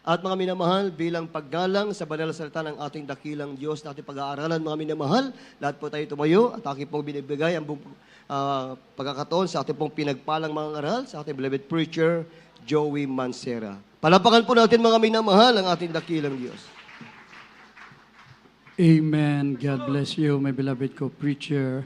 At mga minamahal, bilang paggalang sa banal na salita ng ating dakilang Diyos na ating pag-aaralan, mga minamahal, lahat po tayo tumayo at aking pong binibigay ang buong pagkakataon sa ating pong pinagpalang mga ngaral sa ating beloved preacher, Joey Mancera. Palapakan po natin mga minamahal ang ating dakilang Diyos. Amen. God bless you, my beloved co-preacher.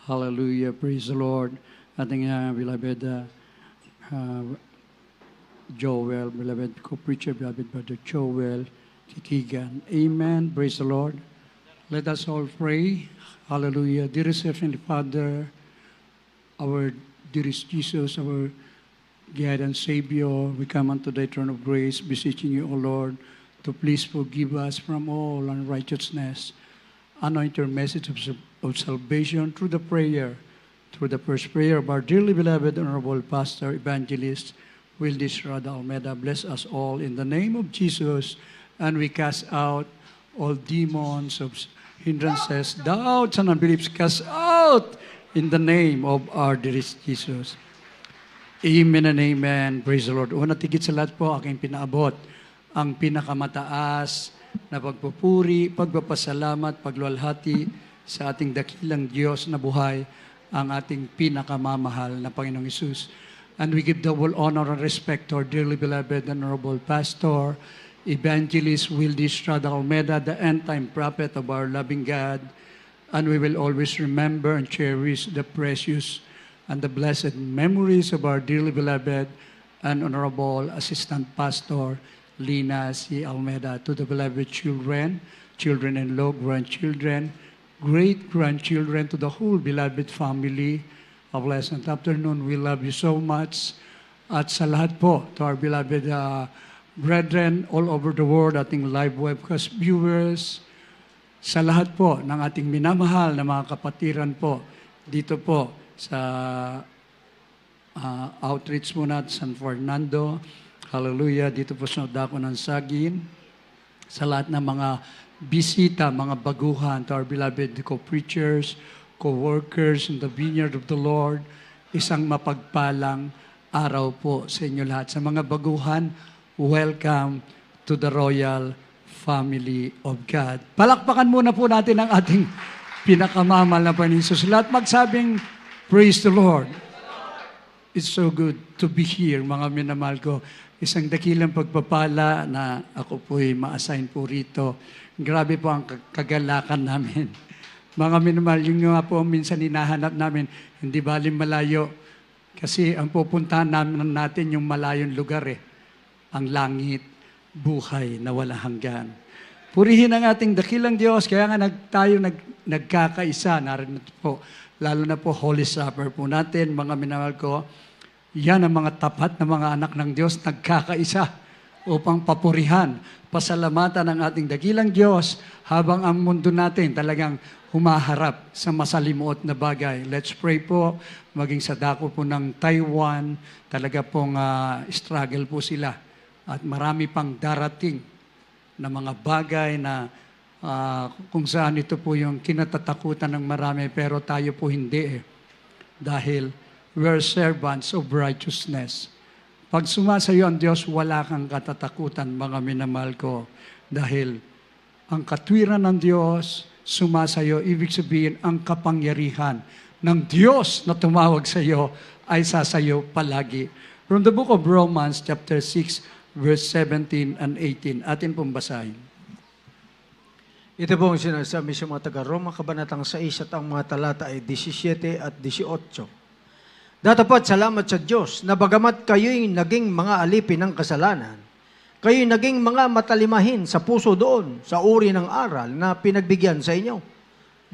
Hallelujah. Praise the Lord. Ating beloved Joel, beloved co-preacher, beloved brother Joel Kikigan. Amen. Praise the Lord. Let us all pray. Hallelujah. Dearest Heavenly Father, our dearest Jesus, our God and Savior, we come unto thy throne of grace, beseeching you, O Lord, to please forgive us from all unrighteousness. Anoint your message of salvation through the first prayer of our dearly beloved Honorable Pastor, Evangelist, Wildis Rada Almeida. Bless us all in the name of Jesus, and we cast out all demons of hindrances, doubts, and unbeliefs. Cast out in the name of our dearest Jesus. Amen and amen. Praise the Lord. Una tigit sa lahat po, aking pinaabot ang pinakamataas na pagpupuri, pagpapasalamat, pagluwalhati sa ating dakilang Diyos na buhay, ang ating pinakamamahal na Panginoong Hesus. And we give double honor and respect to our dearly beloved and honorable pastor, Evangelist Wildis Rada Almeida, the end-time prophet of our loving God. And we will always remember and cherish the precious and the blessed memories of our dearly beloved and honorable Assistant Pastor, Lina C. Almeida. To the beloved children, children-in-law, grandchildren, great-grandchildren, to the whole beloved family, a pleasant afternoon. We love you so much. At sa lahat po, to our beloved brethren all over the world, ating live webcast viewers, sa lahat po ng ating minamahal na mga kapatiran po, dito po sa outreach muna San Fernando, hallelujah, dito po sa Dako ng Sagin, sa lahat ng mga bisita, mga baguhan, to our beloved co-preachers, co-workers in the vineyard of the Lord, isang mapagpalang araw po sa inyo lahat. Sa mga baguhan, welcome to the royal family of God. Palakpakan muna po natin ang ating pinakamamal na Panginoon Jesus. Lahat magsabing, praise the Lord. It's so good to be here, mga minamahal ko. Isang dakilang pagpapala na ako po'y ma-assign po rito. Grabe po ang kagalakan namin. Mga minamahal, yung nga po minsan hinahanap namin, hindi baling malayo. Kasi ang pupuntahan natin yung malayong lugar ang langit, buhay na walang hanggan. Purihin ang ating dakilang Diyos, kaya nga tayo nagkakaisa, narinig po, lalo na po Holy Supper po natin, mga minamahal ko, yan ang mga tapat na mga anak ng Diyos, nagkakaisa upang papurihan, pasalamatan ang ating dakilang Diyos habang ang mundo natin talagang humaharap sa masalimuot na bagay. Let's pray po, maging sa dako po ng Taiwan, talaga pong struggle po sila. At marami pang darating na mga bagay na kung saan ito po yung kinatatakutan ng marami, pero tayo po hindi Dahil we're servants of righteousness. Pag sumasayo ang Diyos, wala kang katatakutan, mga minamahal ko. Dahil ang katwiran ng Diyos, sumasayo, ibig sabihin ang kapangyarihan ng Diyos na tumawag sa iyo ay sasayo palagi. From the book of Romans, chapter 6, verse 17 and 18. Atin pong basahin. Ito po ang sinasabi sa mga taga-Roma, kabanatang 6 at ang mga talata ay 17 at 18. Datapat salamat sa Diyos na bagamat kayo'y naging mga alipin ng kasalanan, kayo'y naging mga matalimahin sa puso doon, sa uri ng aral na pinagbigyan sa inyo.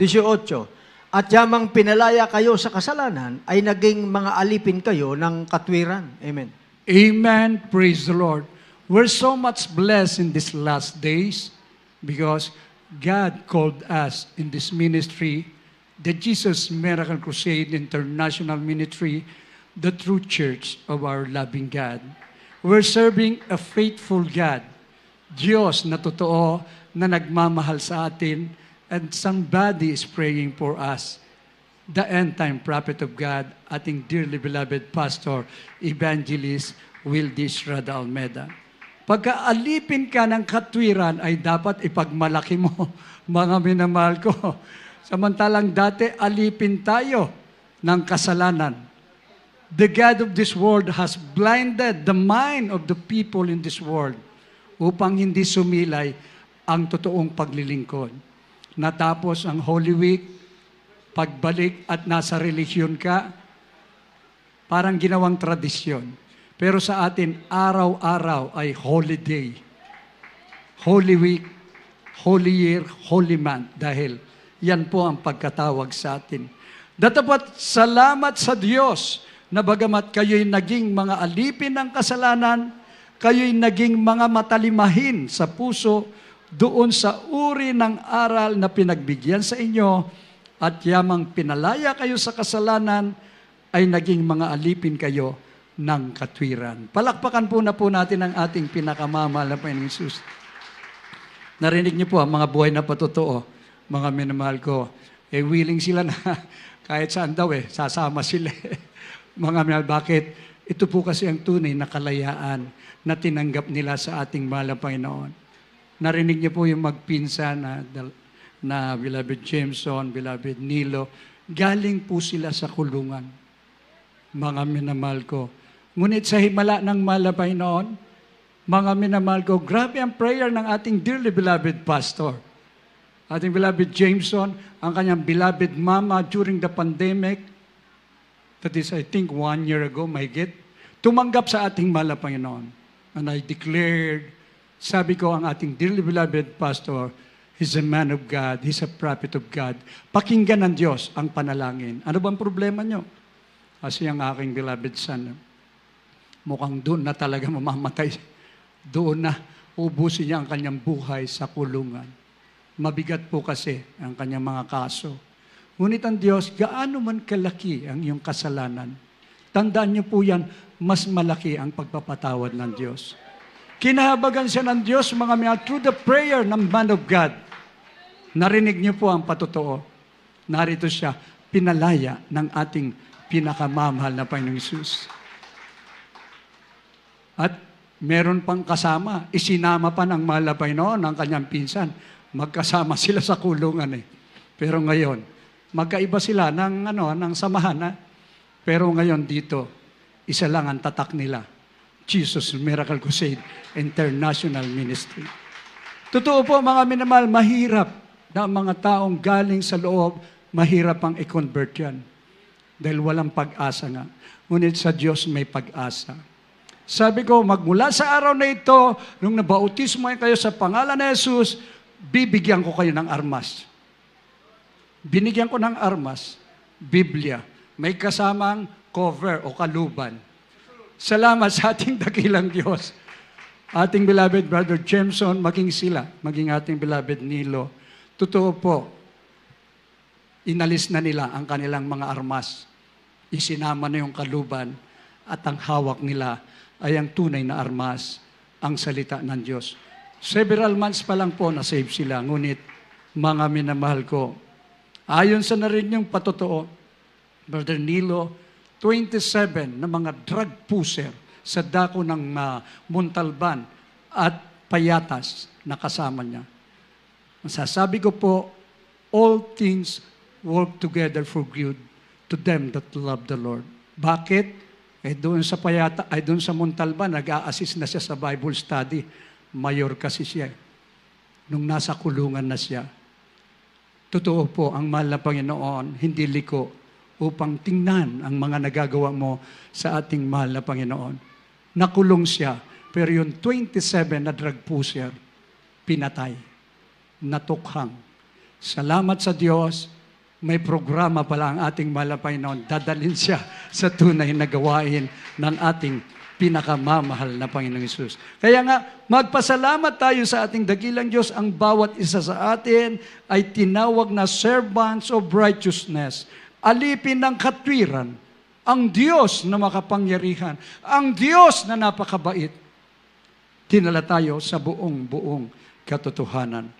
18. At yamang pinalaya kayo sa kasalanan, ay naging mga alipin kayo ng katwiran. Amen. Amen. Praise the Lord. We're so much blessed in these last days because God called us in this ministry, the Jesus Miracle Crusade International Ministry, the true church of our loving God. We're serving a faithful God, Diyos na totoo na nagmamahal sa atin, and somebody is praying for us. The end-time prophet of God, ating dearly beloved pastor, Evangelist Wildis Rada Almeida. Pagka alipin ka ng katwiran, ay dapat ipagmalaki mo, mga minamahal ko. Samantalang dati, alipin tayo ng kasalanan. The God of this world has blinded the mind of the people in this world upang hindi sumilay ang totoong paglilingkod. Natapos ang Holy Week, pagbalik at nasa relihiyon ka, parang ginawang tradisyon. Pero sa atin, araw-araw ay holiday. Holy Week, Holy Year, Holy Month. Dahil yan po ang pagkatawag sa atin. Datapat salamat sa Diyos na bagamat kayo'y naging mga alipin ng kasalanan, kayo'y naging mga matalimahin sa puso doon sa uri ng aral na pinagbigyan sa inyo at yamang pinalaya kayo sa kasalanan ay naging mga alipin kayo ng katwiran. Palakpakan po natin ang ating pinakamamahal na Panginoong Hesus. Narinig niyo po ang mga buhay na patotoo, mga minamahal ko. Willing sila na kahit saan daw sasama sila. Mga minamahal, bakit? Ito po kasi ang tunay na kalayaan na tinanggap nila sa ating mahal na Panginoon. Narinig niyo po yung magpinsan na Beloved Jameson, Beloved Nilo. Galing po sila sa kulungan. Mga minamahal ko. Ngunit sa himala ng mahal na Panginoon, mga minamahal ko, grabe ang prayer ng ating dearly beloved pastor. Ating beloved Jameson, ang kanyang beloved mama during the pandemic, that is, I think, 1 year ago, mahigit, tumanggap sa ating mahal na Panginoon. And I declared, sabi ko, ang ating dearly beloved pastor, he's a man of God, he's a prophet of God. Pakinggan ng Diyos ang panalangin. Ano bang problema nyo? Kasi ang aking beloved son, mukhang doon na talaga mamamatay. Doon na ubusin niya ang kanyang buhay sa kulungan. Mabigat po kasi ang kanyang mga kaso. Ngunit ang Diyos, gaano man kalaki ang iyong kasalanan, tandaan niyo po yan, mas malaki ang pagpapatawad ng Diyos. Kinahabagan siya ng Diyos, mga minamahal, through the prayer ng man of God. Narinig niyo po ang patotoo. Narito siya, pinalaya ng ating pinakamamahal na Panginoong Hesus. At meron pang kasama, isinama pa ng mahal na Panginoon ang kanyang pinsan. Magkasama sila sa kulungan Pero ngayon, magkaiba sila ng samahan. Pero ngayon dito, isa lang ang tatak nila. Jesus Miracle Crusade International Ministry. Totoo po mga minamahal, mahirap na mga taong galing sa loob, mahirap ang i-convert yan. Dahil walang pag-asa nga. Ngunit sa Diyos may pag-asa. Sabi ko, magmula sa araw na ito, nung nabautismo kayo sa pangalan ni Jesus, bibigyan ko kayo ng armas. Binigyan ko ng armas, Biblia. May kasamang cover o kaluban. Salamat sa ating dakilang Diyos. Ating beloved Brother Jameson, maging sila, maging ating beloved Nilo. Totoo po, inalis na nila ang kanilang mga armas. Isinama na yung kaluban at ang hawak nila ay ang tunay na armas, ang salita ng Diyos. Several months pa lang po na-save sila. Ngunit, mga minamahal ko, ayon sa narinig yung patotoo, Brother Nilo, 27 na mga drug pusher sa dako ng Montalban at Payatas na kasama niya. Masasabi ko po, all things work together for good to them that love the Lord. Bakit? Doon sa doon sa Montalban, nag-a-assist na siya sa Bible study. Mayor kasi siya. Nung nasa kulungan na siya. Totoo po, ang mahal na Panginoon, hindi liko upang tingnan ang mga nagagawa mo sa ating mahal na Panginoon. Nakulong siya, pero yung 27 na drug pusher, pinatay, natukhang. Salamat sa Diyos, may programa pala ang ating mahal na Panginoon. Dadalhin siya sa tunay na gawain ng ating pinakamamahal na Panginoong Hesus. Kaya nga, magpasalamat tayo sa ating dakilang Diyos. Ang bawat isa sa atin ay tinawag na servants of righteousness. Alipin ng katwiran. Ang Diyos na makapangyarihan. Ang Diyos na napakabait. Tinala tayo sa buong katotohanan.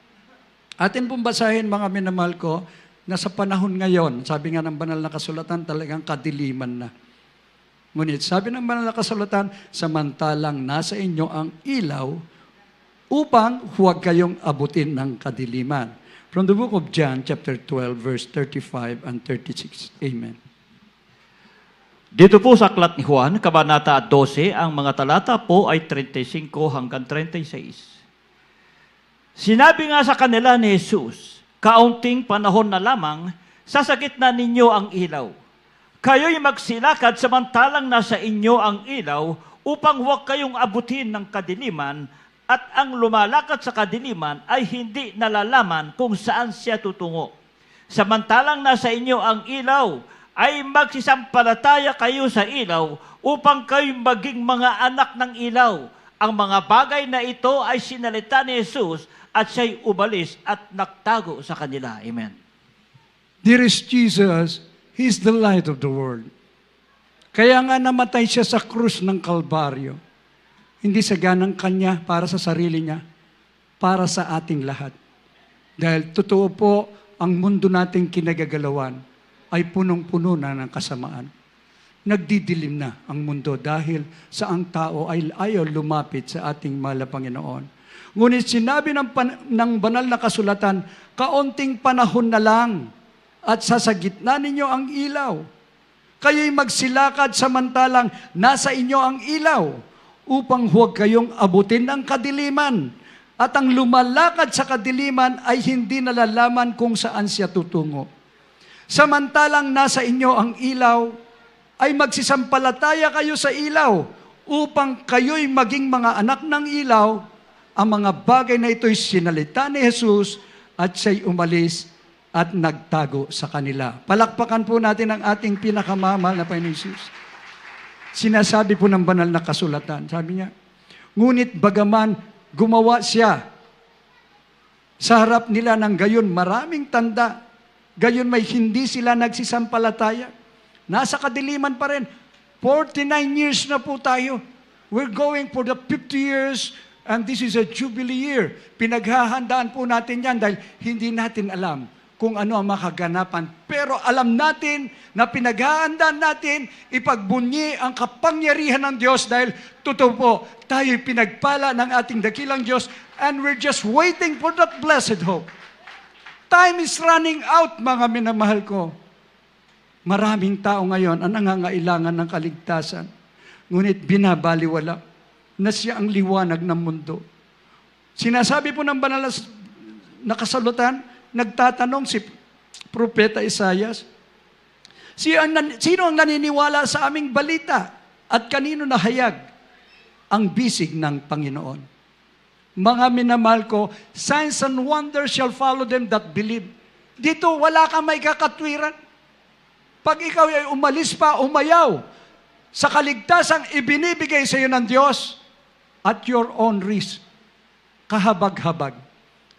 Atin pong basahin, mga minamahal ko, na sa panahon ngayon, sabi nga ng banal na kasulatan, talagang kadiliman na. Ngunit sabi ng banal na kasulatan, samantalang nasa inyo ang ilaw upang huwag kayong abutin ng kadiliman. From the book of John, chapter 12, verse 35 and 36. Amen. Dito po sa Aklat ni Juan, Kabanata 12, ang mga talata po ay 35 hanggang 36. Sinabi nga sa kanila ni Jesus, kaunting panahon na lamang, sasagit na ninyo ang ilaw. Kayo'y magsilakad samantalang nasa inyo ang ilaw upang huwag kayong abutin ng kadiliman at ang lumalakad sa kadiliman ay hindi nalalaman kung saan siya tutungo. Samantalang nasa inyo ang ilaw, ay magsisampalataya kayo sa ilaw upang kayo maging mga anak ng ilaw. Ang mga bagay na ito ay sinalita ni Jesus at siya'y umalis at nagtago sa kanila. Amen. Dearest Jesus, He is the light of the world. Kaya nga namatay siya sa krus ng Kalbaryo. Hindi sa ganang kanya para sa sarili niya, para sa ating lahat. Dahil totoo po, ang mundo nating kinagagalawan ay punong-puno na ng kasamaan. Nagdidilim na ang mundo dahil sa ang tao ay ayaw lumapit sa ating mahal na Panginoon. Ngunit sinabi ng banal na kasulatan, kaunting panahon na lang at sa gitna ninyo ang ilaw. Kayo'y magsilakad samantalang nasa inyo ang ilaw upang huwag kayong abutin ng kadiliman. At ang lumalakad sa kadiliman ay hindi nalalaman kung saan siya tutungo. Samantalang nasa inyo ang ilaw, ay magsisampalataya kayo sa ilaw upang kayo'y maging mga anak ng ilaw. Ang mga bagay na ito'y sinalita ni Jesus at siya'y umalis at nagtago sa kanila. Palakpakan po natin ang ating pinakamamahal na Panginoon Jesus. Sinasabi po ng banal na kasulatan, sabi niya, ngunit bagaman gumawa siya sa harap nila ng gayon maraming tanda, gayon may hindi sila nagsisampalataya. Nasa kadiliman pa rin. 49 years na po tayo. We're going for the 50 years and this is a jubilee year. Pinaghahandaan po natin yan dahil hindi natin alam kung ano ang makaganapan. Pero alam natin na pinaghahandaan natin ipagbunyi ang kapangyarihan ng Diyos dahil totoo po, tayo'y pinagpala ng ating dakilang Diyos and we're just waiting for that blessed hope. Time is running out, mga minamahal ko. Maraming tao ngayon ang nangangailangan ng kaligtasan. Ngunit binabaliwala na siya ang liwanag ng mundo. Sinasabi po ng banal na kasulatan, nagtatanong si Propeta Isaias, sino ang naniniwala sa aming balita at kanino nahayag ang bisig ng Panginoon? Mga minamahal ko, signs and wonders shall follow them that believe. Dito, wala kang may kakatwiran. Pag ikaw ay umalis pa, umayaw, sa kaligtasang ibinibigay sa iyo ng Diyos, at your own risk, kahabag-habag,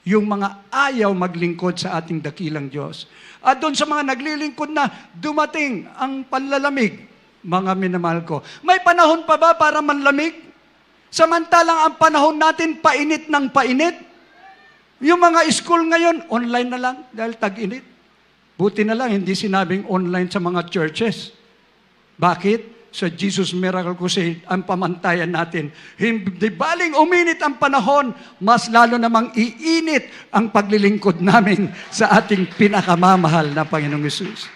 yung mga ayaw maglingkod sa ating dakilang Diyos. At doon sa mga naglilingkod na dumating ang panlalamig, mga minamahal ko, may panahon pa ba para manlamig? Samantalang ang panahon natin, painit ng painit. Yung mga school ngayon, online na lang dahil tag-init. Buti na lang, hindi sinabing online sa mga churches. Bakit? Sa Jesus Miracle Crusade, ang pamantayan natin. Hindi baling uminit ang panahon, mas lalo namang iinit ang paglilingkod namin sa ating pinakamamahal na Panginoong Hesus.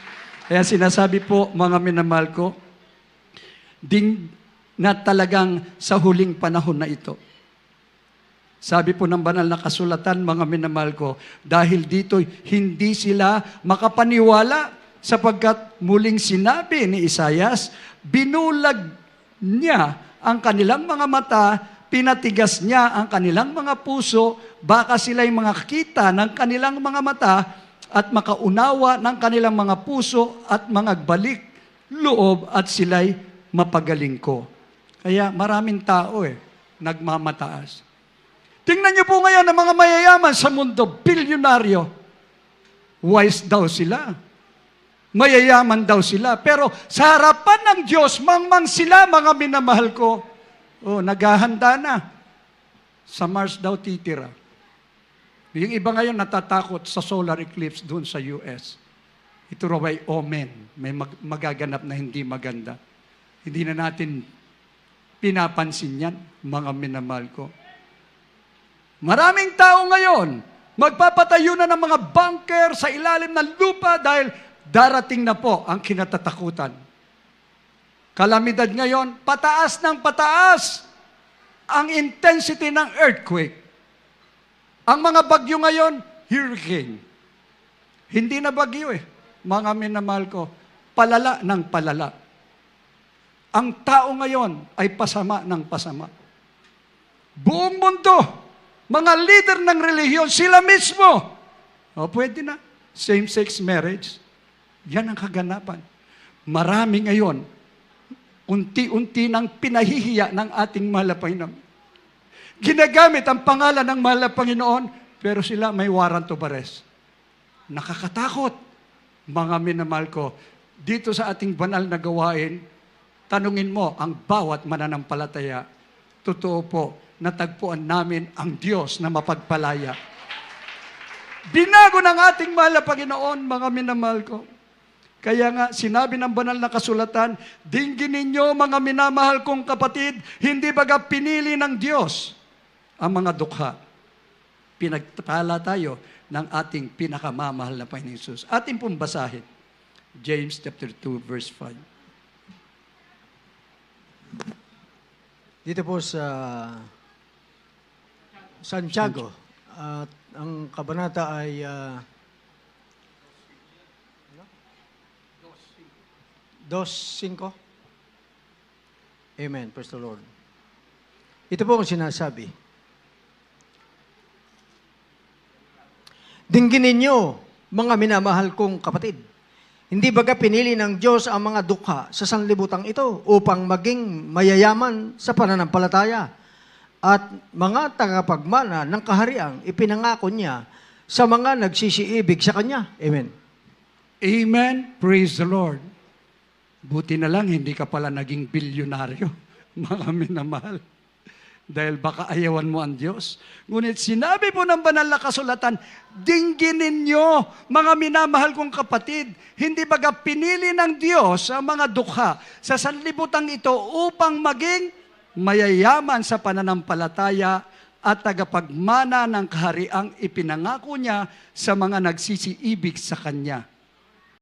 Kaya sinasabi po, mga minamahal ko, na talagang sa huling panahon na ito. Sabi po ng banal na kasulatan, mga minamahal ko, dahil dito hindi sila makapaniwala sapagkat muling sinabi ni Isaias, binulag niya ang kanilang mga mata, pinatigas niya ang kanilang mga puso, baka sila'y makakita ng kanilang mga mata at makaunawa ng kanilang mga puso at mga balik loob at sila'y mapagaling ko. Kaya maraming tao nagmamataas. Tingnan niyo po ngayon ang mga mayayaman sa mundo, bilyonaryo. Wise daw sila. Mayayaman daw sila. Pero sa harapan ng Diyos, mangmang sila, mga minamahal ko. Naghahanda na. Sa Mars daw titira. Yung iba ngayon natatakot sa solar eclipse doon sa US. Ito raw ay omen. May magaganap na hindi maganda. Hindi na natin pinapansin yan, mga minamahal ko. Maraming tao ngayon, magpapatayo na ng mga bunker sa ilalim ng lupa dahil darating na po ang kinatatakutan. Kalamidad ngayon, pataas ng pataas ang intensity ng earthquake. Ang mga bagyo ngayon, hurricane. Hindi na bagyo mga minamahal ko, palala ng palala. Ang tao ngayon ay pasama ng pasama. Buong mundo, mga leader ng relihiyon, sila mismo. Pwede na. Same-sex marriage. Yan ang kaganapan. Marami ngayon, unti-unti nang pinahihiya ng ating mahal na Panginoon. Ginagamit ang pangalan ng mahal na Panginoon, pero sila may warrant of arrest. Nakakatakot. Mga minamahal ko, dito sa ating banal na gawain, tanungin mo ang bawat mananampalataya. Totoo po, natagpuan namin ang Diyos na mapagpalaya. Binago ng ating mahal na Panginoon, mga minamahal ko. Kaya nga, sinabi ng banal na kasulatan, dinggin ninyo, mga minamahal kong kapatid, hindi baga pinili ng Diyos ang mga dukha. Pinagpala tayo ng ating pinakamamahal na Panginoon Jesus. Ating pong basahin, James chapter 2, verse 5. Dito po sa Santiago, at ang kabanata ay 2:5. Amen. Praise the Lord. Ito po ang sinasabi. Dinggin ninyo, mga minamahal kong kapatid. Hindi baga pinili ng Diyos ang mga dukha sa sanlibutang ito upang maging mayayaman sa pananampalataya at mga tagapagmana ng kahariang ipinangako niya sa mga nagsisiibig sa Kanya. Amen. Amen. Praise the Lord. Buti na lang, hindi ka pala naging bilyonaryo, mga minamahal. Dahil baka ayawan mo ang Diyos. Ngunit sinabi po ng banal na kasulatan, dinggin ninyo, mga minamahal kong kapatid, hindi baga pinili ng Diyos ang mga dukha sa sanlibutan ito upang maging mayayaman sa pananampalataya at tagapagmana ng kahariang ipinangako niya sa mga nagsisiibig sa Kanya.